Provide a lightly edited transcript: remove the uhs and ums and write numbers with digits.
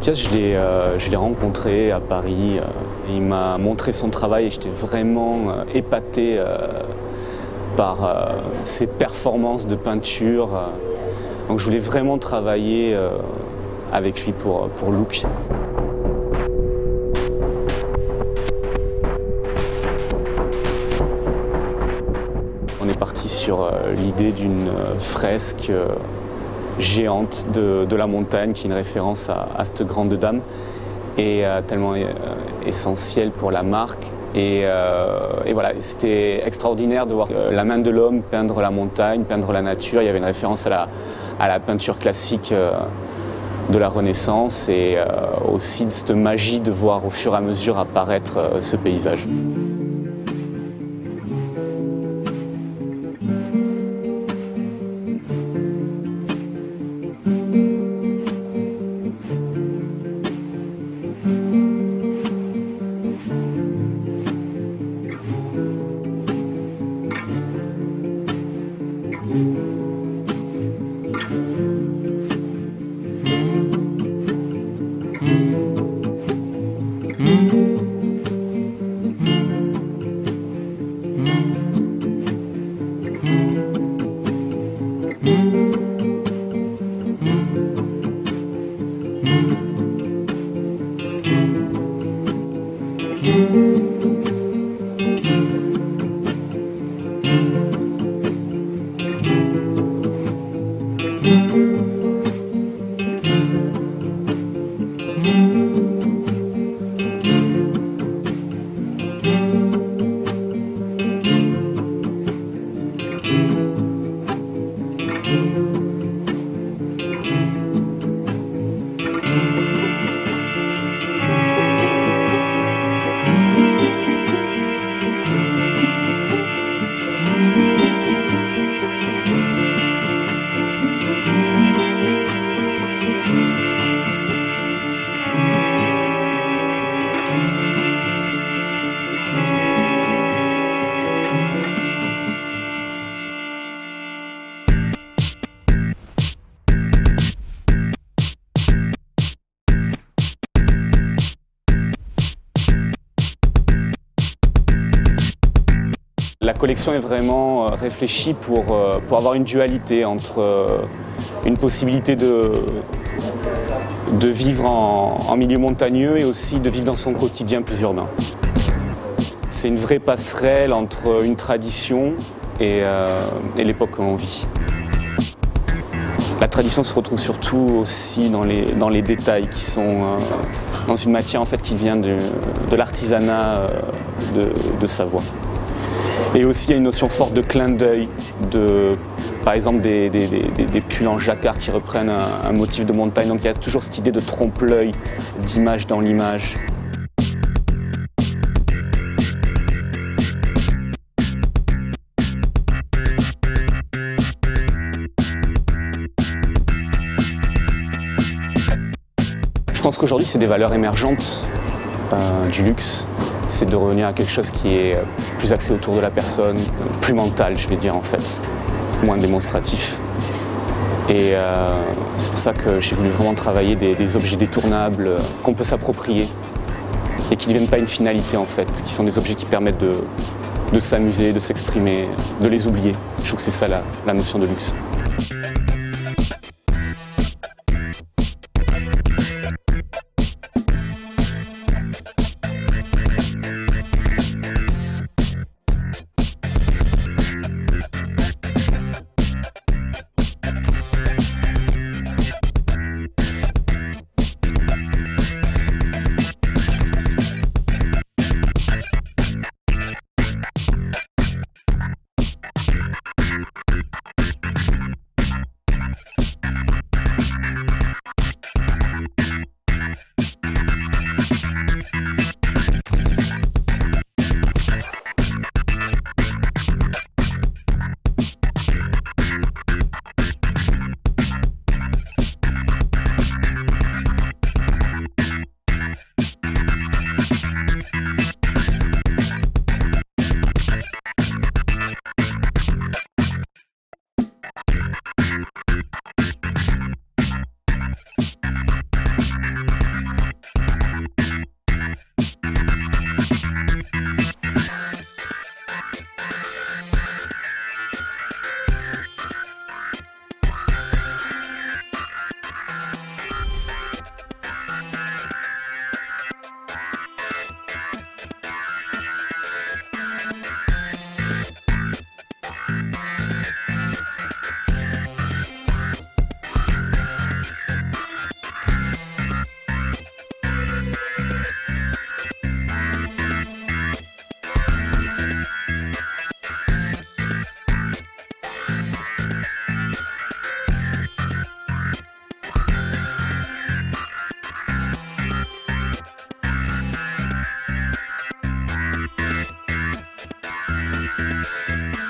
Mathias, je l'ai rencontré à Paris. Il m'a montré son travail et j'étais vraiment épaté par ses performances de peinture. Donc je voulais vraiment travailler avec lui pour Look. On est parti sur l'idée d'une fresque géante de la montagne, qui est une référence à cette grande dame, et tellement essentielle pour la marque. Et voilà, c'était extraordinaire de voir la main de l'homme peindre la montagne, peindre la nature. Il y avait une référence à la peinture classique de la Renaissance, et aussi de cette magie de voir au fur et à mesure apparaître ce paysage. La collection est vraiment réfléchie pour avoir une dualité entre une possibilité de vivre en milieu montagneux et aussi de vivre dans son quotidien plus urbain. C'est une vraie passerelle entre une tradition et l'époque que l'on vit. La tradition se retrouve surtout aussi dans les détails qui sont dans une matière en fait qui vient de l'artisanat de Savoie. Et aussi il y a une notion forte de clin d'œil, par exemple des pulls en jacquard qui reprennent un motif de montagne. Donc il y a toujours cette idée de trompe-l'œil, d'image dans l'image. Je pense qu'aujourd'hui c'est des valeurs émergentes du luxe. C'est de revenir à quelque chose qui est plus axé autour de la personne, plus mental, je vais dire en fait, moins démonstratif. Et c'est pour ça que j'ai voulu vraiment travailler des objets détournables qu'on peut s'approprier et qui ne deviennent pas une finalité en fait, qui sont des objets qui permettent de s'amuser, de s'exprimer, de les oublier. Je trouve que c'est ça la notion de luxe. Thank you.